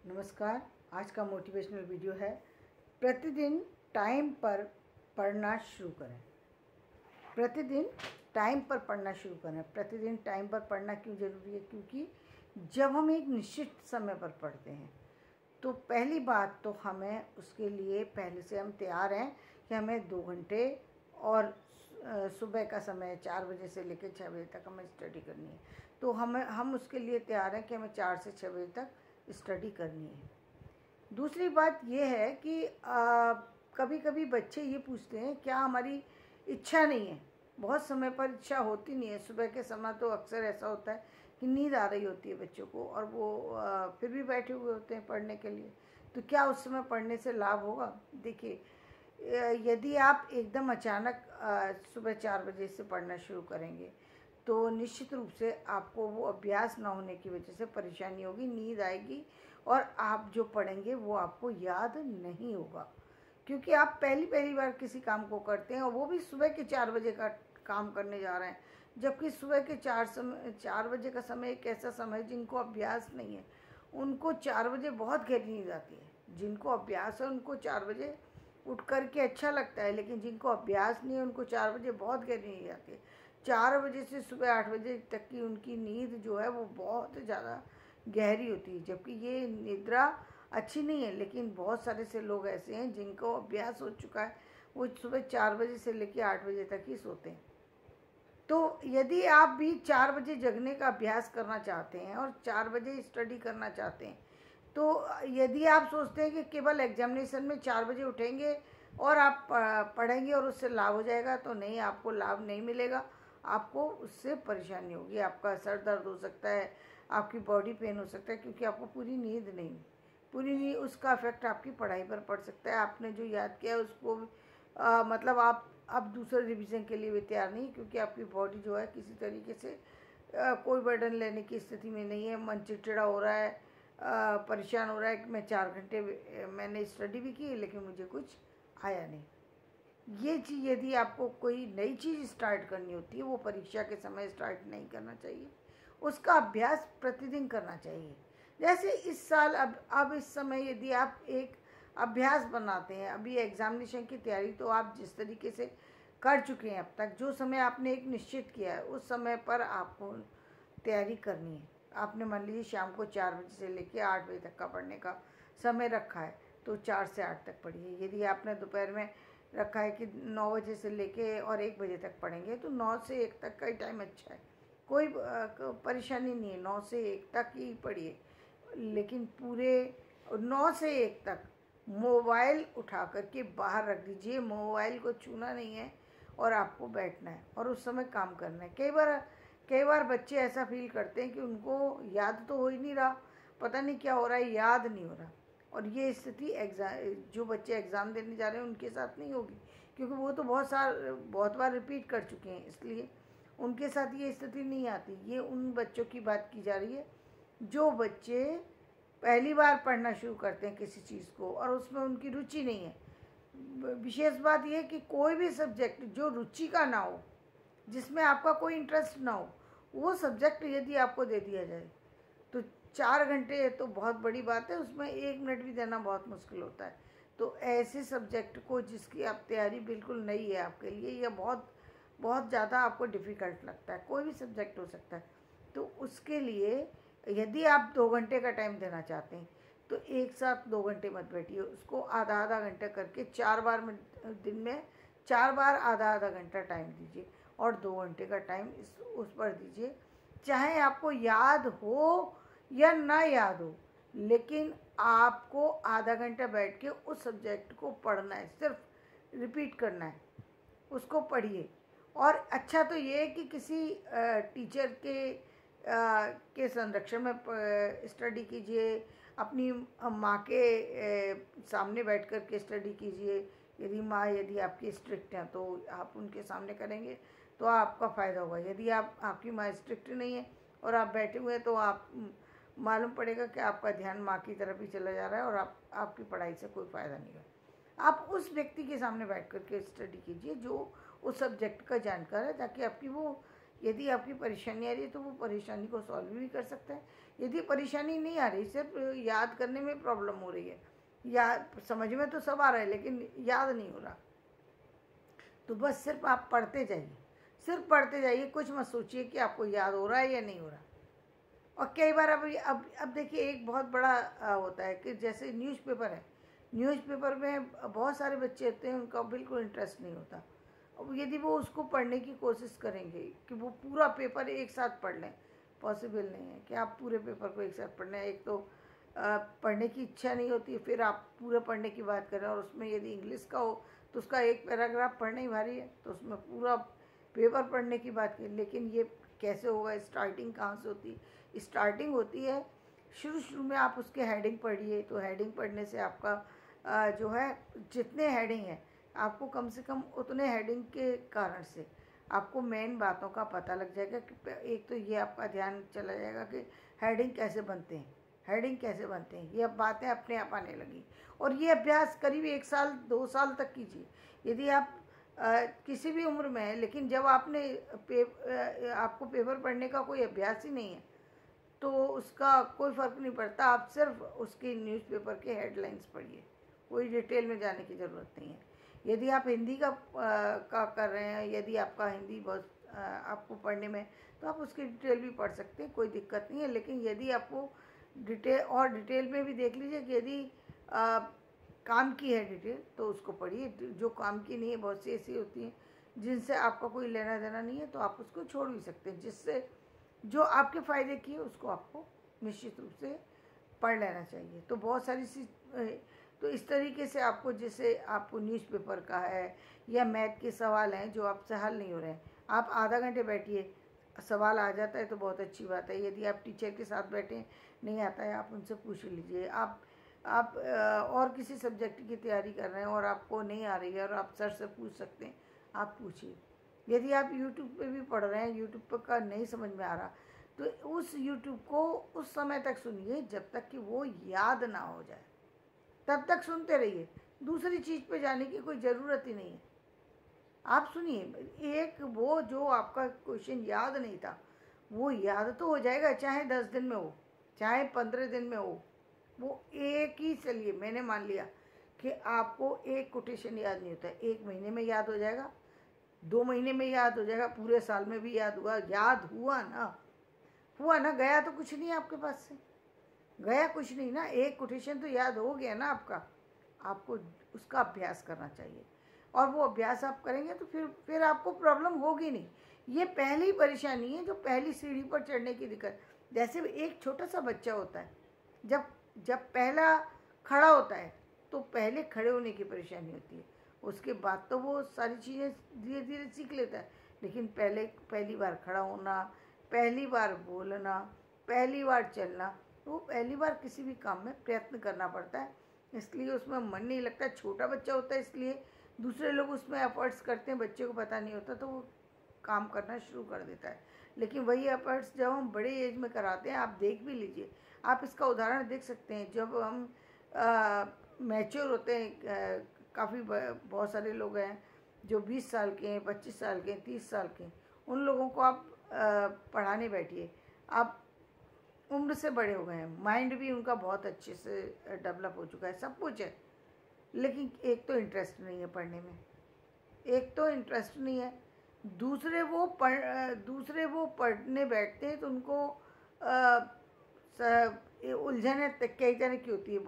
नमस्कार। आज का मोटिवेशनल वीडियो है, प्रतिदिन टाइम पर पढ़ना शुरू करें। प्रतिदिन टाइम पर पढ़ना शुरू करें। प्रतिदिन टाइम पर पढ़ना क्यों ज़रूरी है? क्योंकि जब हम एक निश्चित समय पर पढ़ते हैं तो पहली बात तो हमें उसके लिए पहले से हम तैयार हैं कि हमें 2 घंटे और सुबह का समय 4 बजे से लेकर 6 बजे तक हमें स्टडी करनी है। तो हम उसके लिए तैयार हैं कि हमें 4 से 6 बजे तक स्टडी करनी है। दूसरी बात यह है कि कभी कभी बच्चे ये पूछते हैं क्या हमारी इच्छा नहीं है, बहुत समय पर इच्छा होती नहीं है। सुबह के समय तो अक्सर ऐसा होता है कि नींद आ रही होती है बच्चों को और वो फिर भी बैठे हुए होते हैं पढ़ने के लिए। तो क्या उस समय पढ़ने से लाभ होगा? देखिए, यदि आप एकदम अचानक सुबह 4 बजे से पढ़ना शुरू करेंगे तो निश्चित रूप से आपको वो अभ्यास ना होने की वजह से परेशानी होगी, नींद आएगी और आप जो पढ़ेंगे वो आपको याद नहीं होगा। क्योंकि आप पहली बार किसी काम को करते हैं और वो भी सुबह के 4 बजे का काम करने जा रहे हैं, जबकि सुबह के 4 बजे का समय एक ऐसा समय है जिनको अभ्यास नहीं है उनको 4 बजे बहुत गहरी नींद आती है। जिनको अभ्यास है उनको 4 बजे उठ करके अच्छा लगता है, लेकिन जिनको अभ्यास नहीं है उनको 4 बजे बहुत गहरी नींद आती है। 4 बजे से सुबह 8 बजे तक की उनकी नींद जो है वो बहुत ज़्यादा गहरी होती है, जबकि ये निद्रा अच्छी नहीं है। लेकिन बहुत सारे से लोग ऐसे हैं जिनको अभ्यास हो चुका है, वो सुबह 4 बजे से लेकर 8 बजे तक ही सोते हैं। तो यदि आप भी 4 बजे जगने का अभ्यास करना चाहते हैं और 4 बजे स्टडी करना चाहते हैं, तो यदि आप सोचते हैं कि केवल एग्जामिनेशन में 4 बजे उठेंगे और आप पढ़ेंगे और उससे लाभ हो जाएगा, तो नहीं, आपको लाभ नहीं मिलेगा। आपको उससे परेशानी होगी, आपका सर दर्द हो सकता है, आपकी बॉडी पेन हो सकता है, क्योंकि आपको पूरी नींद नहीं, पूरी नींद, उसका इफेक्ट आपकी पढ़ाई पर पड़ सकता है। आपने जो याद किया है उसको मतलब आप अब दूसरे रिवीजन के लिए भी तैयार नहीं, क्योंकि आपकी बॉडी जो है किसी तरीके से कोई बर्डन लेने की स्थिति में नहीं है। मन चिड़चिड़ा हो रहा है, परेशान हो रहा है कि मैं 4 घंटे मैंने स्टडी भी की लेकिन मुझे कुछ आया नहीं। ये चीज़, यदि आपको कोई नई चीज़ स्टार्ट करनी होती है, वो परीक्षा के समय स्टार्ट नहीं करना चाहिए, उसका अभ्यास प्रतिदिन करना चाहिए। जैसे इस साल अब इस समय यदि आप एक अभ्यास बनाते हैं, अभी एग्जामिनेशन की तैयारी तो आप जिस तरीके से कर चुके हैं अब तक, जो समय आपने एक निश्चित किया है उस समय पर आपको तैयारी करनी है। आपने मान लीजिए शाम को 4 बजे से लेकर 8 बजे तक का पढ़ने का समय रखा है, तो 4 से 8 तक पढ़िए। यदि आपने दोपहर में रखा है कि 9 बजे से लेके और 1 बजे तक पढ़ेंगे, तो 9 से 1 तक का ही टाइम अच्छा है, कोई परेशानी नहीं है। 9 से 1 तक ही पढ़िए, लेकिन पूरे 9 से 1 तक मोबाइल उठा करके बाहर रख दीजिए। मोबाइल को छूना नहीं है और आपको बैठना है और उस समय काम करना है। कई बार बच्चे ऐसा फील करते हैं कि उनको याद तो हो ही नहीं रहा, पता नहीं क्या हो रहा है, याद नहीं हो रहा। और ये स्थिति जो बच्चे एग्ज़ाम देने जा रहे हैं उनके साथ नहीं होगी, क्योंकि वो तो बहुत बार रिपीट कर चुके हैं, इसलिए उनके साथ ये स्थिति नहीं आती। ये उन बच्चों की बात की जा रही है जो बच्चे पहली बार पढ़ना शुरू करते हैं किसी चीज़ को और उसमें उनकी रुचि नहीं है। विशेष बात यह है कि कोई भी सब्जेक्ट जो रुचि का ना हो, जिसमें आपका कोई इंटरेस्ट ना हो, वो सब्जेक्ट यदि आपको दे दिया जाए तो 4 घंटे तो बहुत बड़ी बात है, उसमें 1 मिनट भी देना बहुत मुश्किल होता है। तो ऐसे सब्जेक्ट को जिसकी आप तैयारी बिल्कुल नई है आपके लिए, या बहुत ज़्यादा आपको डिफ़िकल्ट लगता है, कोई भी सब्जेक्ट हो सकता है, तो उसके लिए यदि आप 2 घंटे का टाइम देना चाहते हैं तो एक साथ 2 घंटे मत बैठिए, उसको आधा घंटा करके 4 बार में, दिन में 4 बार आधा घंटा टाइम दीजिए और 2 घंटे का टाइम उस पर दीजिए। चाहे आपको याद हो या ना याद हो, लेकिन आपको आधा घंटा बैठ के उस सब्जेक्ट को पढ़ना है, सिर्फ रिपीट करना है, उसको पढ़िए। और अच्छा तो ये है कि किसी टीचर के संरक्षण में स्टडी कीजिए, अपनी माँ के सामने बैठ कर के स्टडी कीजिए। यदि आपकी स्ट्रिक्ट हैं तो आप उनके सामने करेंगे तो आपका फ़ायदा होगा। यदि आपकी माँ स्ट्रिक्ट नहीं है और आप बैठे हुए हैं, तो आप मालूम पड़ेगा कि आपका ध्यान माँ की तरफ ही चला जा रहा है और आपकी पढ़ाई से कोई फ़ायदा नहीं है। आप उस व्यक्ति के सामने बैठ कर के स्टडी कीजिए जो उस सब्जेक्ट का जानकार है, ताकि आपकी वो यदि आपकी परेशानी आ रही है तो वो परेशानी को सॉल्व भी कर सकता है। यदि परेशानी नहीं आ रही, सिर्फ याद करने में प्रॉब्लम हो रही है, या समझ में तो सब आ रहा है लेकिन याद नहीं हो रहा, तो बस सिर्फ आप पढ़ते जाइए, सिर्फ पढ़ते जाइए, कुछ मत सोचिए कि आपको याद हो रहा है या नहीं हो रहा। और कई बार अब देखिए, एक बहुत बड़ा होता है कि जैसे न्यूज़पेपर है, न्यूज़पेपर में बहुत सारे बच्चे होते हैं उनका बिल्कुल इंटरेस्ट नहीं होता। अब यदि वो उसको पढ़ने की कोशिश करेंगे कि वो पूरा पेपर एक साथ पढ़ लें, पॉसिबल नहीं है कि आप पूरे पेपर को एक साथ पढ़ लें। एक तो पढ़ने की इच्छा नहीं होती, फिर आप पूरे पढ़ने की बात करें और उसमें यदि इंग्लिश का हो तो उसका एक पैराग्राफ पढ़ना ही भारी है, तो उसमें पूरा पेपर पढ़ने की बात करें। लेकिन ये कैसे होगा? स्टार्टिंग कहाँ से होती है? स्टार्टिंग होती है शुरू में आप उसके हेडिंग पढ़िए, तो हेडिंग पढ़ने से आपका जो है जितने हेडिंग हैं, आपको कम से कम उतने हेडिंग के कारण से आपको मेन बातों का पता लग जाएगा कि एक तो ये आपका ध्यान चला जाएगा कि हेडिंग कैसे बनते हैं, हेडिंग कैसे बनते हैं, ये अब बातें अपने आप आने लगी। और ये अभ्यास करीब 1 साल 2 साल तक कीजिए। यदि आप किसी भी उम्र में है, लेकिन जब आपने आपको पेपर पढ़ने का कोई अभ्यास ही नहीं है तो उसका कोई फ़र्क नहीं पड़ता। आप सिर्फ उसकी न्यूज़पेपर के हेडलाइंस पढ़िए, कोई डिटेल में जाने की ज़रूरत नहीं है। यदि आप हिंदी का कर रहे हैं, यदि आपका हिंदी बहुत आपको पढ़ने में, तो आप उसकी डिटेल भी पढ़ सकते हैं, कोई दिक्कत नहीं है। लेकिन यदि आपको डिटेल में भी देख लीजिए कि यदि काम की है डिटेल तो उसको पढ़िए। जो काम की नहीं है, बहुत सी ऐसी होती हैं जिनसे आपका कोई लेना देना नहीं है, तो आप उसको छोड़ भी सकते हैं। जिससे जो आपके फ़ायदे की है उसको आपको निश्चित रूप से पढ़ लेना चाहिए। तो बहुत सारी तो इस तरीके से आपको, जैसे आपको न्यूज़पेपर का है या मैथ के सवाल हैं जो आपसे हल नहीं हो रहे हैं, आप आधा घंटे बैठिए, सवाल आ जाता है तो बहुत अच्छी बात है। यदि आप टीचर के साथ बैठे नहीं आता है, आप उनसे पूछ लीजिए। आप और किसी सब्जेक्ट की तैयारी कर रहे हैं और आपको नहीं आ रही है और आप सर से पूछ सकते हैं, आप पूछिए। यदि आप यूट्यूब पे भी पढ़ रहे हैं, यूट्यूब पर का नहीं समझ में आ रहा, तो उस यूट्यूब को उस समय तक सुनिए जब तक कि वो याद ना हो जाए, तब तक सुनते रहिए। दूसरी चीज़ पे जाने की कोई ज़रूरत ही नहीं है। आप सुनिए, एक वो जो आपका क्वेश्चन याद नहीं था वो याद तो हो जाएगा, चाहे 10 दिन में हो, चाहे 15 दिन में हो। वो एक ही, चलिए मैंने मान लिया कि आपको एक कोटेशन याद नहीं होता है, 1 महीने में याद हो जाएगा, 2 महीने में याद हो जाएगा, पूरे साल में भी याद हुआ। याद हुआ ना, गया तो कुछ नहीं आपके पास से, गया कुछ नहीं ना। एक कोटेशन तो याद हो गया ना आपका। आपको उसका अभ्यास करना चाहिए, और वो अभ्यास आप करेंगे तो फिर आपको प्रॉब्लम होगी नहीं। ये पहली परेशानी है, जो पहली सीढ़ी पर चढ़ने की दिक्कत। जैसे एक छोटा सा बच्चा होता है, जब पहला खड़ा होता है तो पहले खड़े होने की परेशानी होती है, उसके बाद तो वो सारी चीज़ें धीरे धीरे सीख लेता है। लेकिन पहली बार खड़ा होना, पहली बार बोलना, पहली बार चलना, तो वो पहली बार किसी भी काम में प्रयत्न करना पड़ता है, इसलिए उसमें मन नहीं लगता। छोटा बच्चा होता है इसलिए दूसरे लोग उसमें एफर्ट्स करते हैं, बच्चे को पता नहीं होता तो वो काम करना शुरू कर देता है। लेकिन वही एफर्ट्स जब हम बड़े एज में कराते हैं, आप देख भी लीजिए, आप इसका उदाहरण देख सकते हैं। जब हम मैच्योर होते हैं, काफ़ी बहुत सारे लोग हैं जो 20 साल के हैं, 25 साल के हैं, 30 साल के हैं, उन लोगों को आप पढ़ाने बैठिए, आप उम्र से बड़े हो गए हैं, माइंड भी उनका बहुत अच्छे से डेवलप हो चुका है, सब कुछ है, लेकिन एक तो इंटरेस्ट नहीं है पढ़ने में, एक तो इंटरेस्ट नहीं है। दूसरे वो पढ़ने बैठते हैं तो उनको उलझने कई तरह की होती है।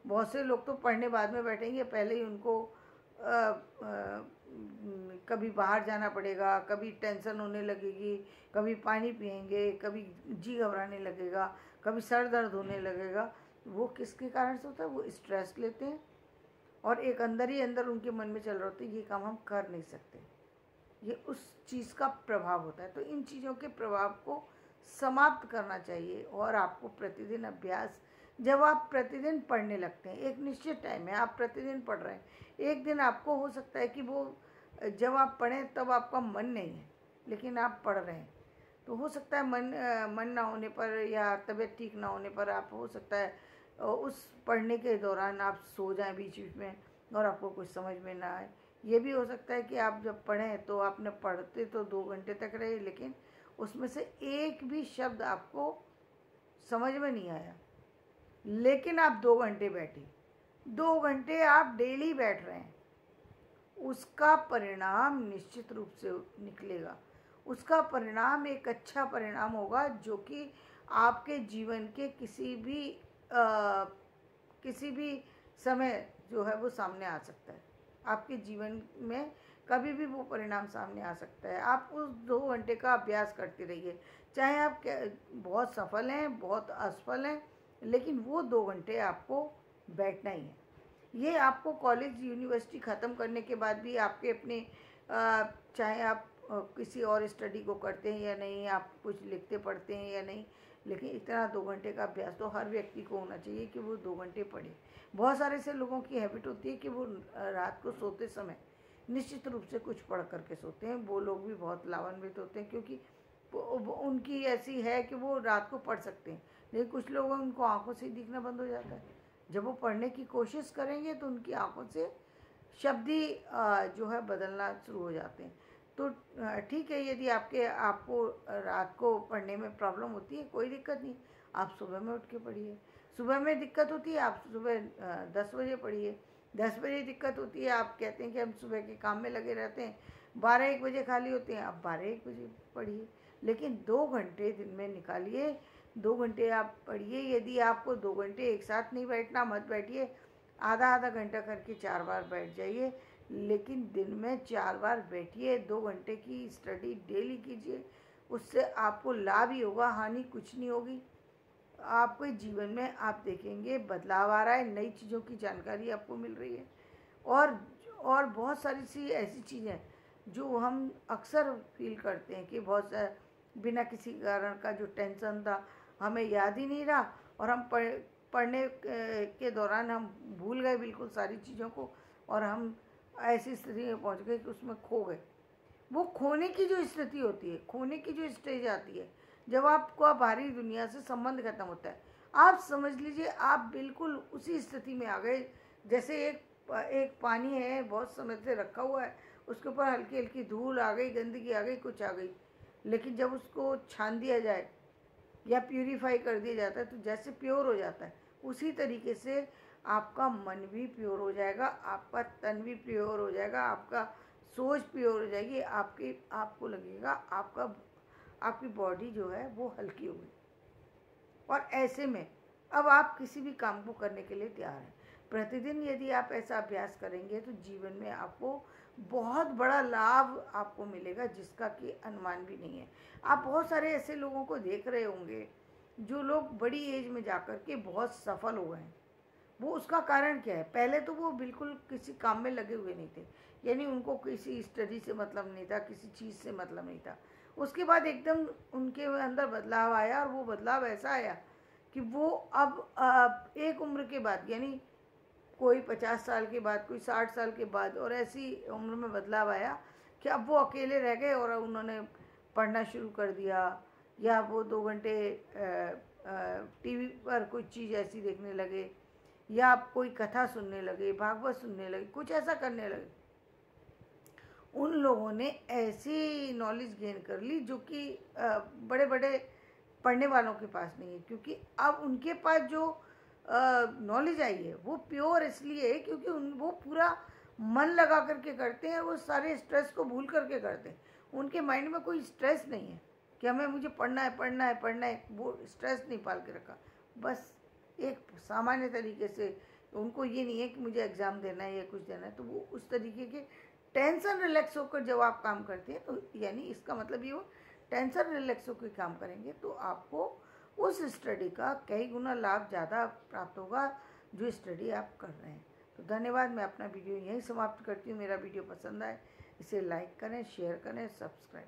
बहुत से लोग तो पढ़ने बाद में बैठेंगे, पहले ही उनको कभी बाहर जाना पड़ेगा, कभी टेंशन होने लगेगी, कभी पानी पिएंगे, कभी जी घबराने लगेगा, कभी सर दर्द होने लगेगा। वो किसके कारण से होता है? वो स्ट्रेस लेते हैं और एक अंदर ही अंदर उनके मन में चल रहा होता है ये काम हम कर नहीं सकते, ये उस चीज़ का प्रभाव होता है। तो इन चीज़ों के प्रभाव को समाप्त करना चाहिए और आपको प्रतिदिन अभ्यास, जब आप प्रतिदिन पढ़ने लगते हैं, एक निश्चित टाइम है, आप प्रतिदिन पढ़ रहे हैं, एक दिन आपको हो सकता है कि वो जब आप पढ़ें तब आपका मन नहीं है, लेकिन आप पढ़ रहे हैं, तो हो सकता है मन ना होने पर या तबीयत ठीक ना होने पर आप, हो सकता है उस पढ़ने के दौरान आप सो जाएं बीच बीच में और आपको कुछ समझ में ना आए, ये भी हो सकता है कि आप जब पढ़ें तो आपने पढ़ते तो 2 घंटे तक रहे, लेकिन उसमें से एक भी शब्द आपको समझ में नहीं आया, लेकिन आप 2 घंटे बैठे, 2 घंटे आप डेली बैठ रहे हैं, उसका परिणाम निश्चित रूप से निकलेगा। उसका परिणाम एक अच्छा परिणाम होगा, जो कि आपके जीवन के किसी भी समय जो है वो सामने आ सकता है। आपके जीवन में कभी भी वो परिणाम सामने आ सकता है। आप उस 2 घंटे का अभ्यास करते रहिए, चाहे आप बहुत सफल हैं, बहुत असफल हैं, लेकिन वो 2 घंटे आपको बैठना ही है। ये आपको कॉलेज यूनिवर्सिटी ख़त्म करने के बाद भी आपके अपने चाहे आप किसी और स्टडी को करते हैं या नहीं, आप कुछ लिखते पढ़ते हैं या नहीं, लेकिन इतना 2 घंटे का अभ्यास तो हर व्यक्ति को होना चाहिए कि वो 2 घंटे पढ़े। बहुत सारे से लोगों की हैबिट होती है कि वो रात को सोते समय निश्चित रूप से कुछ पढ़ करके सोते हैं। वो लोग भी बहुत लाभान्वित होते हैं, क्योंकि उनकी ऐसी है कि वो रात को पढ़ सकते हैं। लेकिन कुछ लोगों उनको आँखों से दिखना बंद हो जाता है। जब वो पढ़ने की कोशिश करेंगे तो उनकी आँखों से शब्द ही जो है बदलना शुरू हो जाते हैं। तो ठीक है, यदि आपको रात को पढ़ने में प्रॉब्लम होती है, कोई दिक्कत नहीं, आप सुबह में उठ के पढ़िए। सुबह में दिक्कत होती है, आप सुबह 10 बजे पढ़िए। 10 बजे दिक्कत होती है, आप कहते हैं कि हम सुबह के काम में लगे रहते हैं, 12-1 बजे खाली होते हैं, आप 12-1 बजे पढ़िए। लेकिन 2 घंटे दिन में निकालिए, 2 घंटे आप पढ़िए। यदि आपको 2 घंटे एक साथ नहीं बैठना, मत बैठिए, आधा आधा घंटा करके 4 बार बैठ जाइए, लेकिन दिन में 4 बार बैठिए। 2 घंटे की स्टडी डेली कीजिए, उससे आपको लाभ ही होगा, हानि कुछ नहीं होगी। आपके जीवन में आप देखेंगे बदलाव आ रहा है, नई चीज़ों की जानकारी आपको मिल रही है, और बहुत सारी सी ऐसी चीज़ें जो हम अक्सर फील करते हैं कि बहुत बिना किसी कारण का जो टेंशन था हमें याद ही नहीं रहा, और हम पढ़ने के दौरान हम भूल गए बिल्कुल सारी चीज़ों को, और हम ऐसी स्थिति में पहुंच गए कि उसमें खो गए। वो खोने की जो स्थिति होती है, खोने की जो स्टेज आती है, जब आपका बाहरी दुनिया से संबंध खत्म होता है, आप समझ लीजिए आप बिल्कुल उसी स्थिति में आ गए जैसे एक पानी है, बहुत समय से रखा हुआ है, उसके ऊपर हल्की हल्की धूल आ गई, गंदगी आ गई, कुछ आ गई, लेकिन जब उसको छान दिया जाए या प्यूरीफाई कर दिया जाता है तो जैसे प्योर हो जाता है, उसी तरीके से आपका मन भी प्योर हो जाएगा, आपका तन भी प्योर हो जाएगा, आपका सोच प्योर हो जाएगी, आपको लगेगा आपकी बॉडी जो है वो हल्की हो गई। और ऐसे में अब आप किसी भी काम को करने के लिए तैयार हैं। प्रतिदिन यदि आप ऐसा अभ्यास करेंगे तो जीवन में आपको बहुत बड़ा लाभ आपको मिलेगा, जिसका कि अनुमान भी नहीं है। आप बहुत सारे ऐसे लोगों को देख रहे होंगे जो लोग बड़ी एज में जाकर के बहुत सफल हो गए हैं। वो उसका कारण क्या है? पहले तो वो बिल्कुल किसी काम में लगे हुए नहीं थे, यानी उनको किसी स्टडी से मतलब नहीं था, किसी चीज़ से मतलब नहीं था। उसके बाद एकदम उनके अंदर बदलाव आया, और वो बदलाव ऐसा आया कि वो अब एक उम्र के बाद, यानी कोई 50 साल के बाद, कोई 60 साल के बाद, और ऐसी उम्र में बदलाव आया कि अब वो अकेले रह गए और उन्होंने पढ़ना शुरू कर दिया, या वो 2 घंटे टीवी पर कोई चीज़ ऐसी देखने लगे, या आप कोई कथा सुनने लगे, भागवत सुनने लगे, कुछ ऐसा करने लगे। उन लोगों ने ऐसी नॉलेज गेन कर ली जो कि बड़े बड़े पढ़ने वालों के पास नहीं है, क्योंकि अब उनके पास जो नॉलेज आई है वो प्योर इसलिए है क्योंकि वो पूरा मन लगा करके करते हैं, वो सारे स्ट्रेस को भूल करके करते हैं। उनके माइंड में कोई स्ट्रेस नहीं है कि हमें मुझे पढ़ना है, वो स्ट्रेस नहीं पाल के रखा। बस एक सामान्य तरीके से उनको ये नहीं है कि मुझे एग्ज़ाम देना है या कुछ देना है, तो वो उस तरीके के टेंशन रिलैक्स होकर जब आप काम करते हैं, तो यानी इसका मतलब ये हो टेंशन रिलैक्स होकर काम करेंगे तो आपको उस स्टडी का कई गुना लाभ ज़्यादा प्राप्त होगा जो स्टडी आप कर रहे हैं। तो धन्यवाद। मैं अपना वीडियो यहीं समाप्त करती हूँ। मेरा वीडियो पसंद आए इसे लाइक करें, शेयर करें, सब्सक्राइब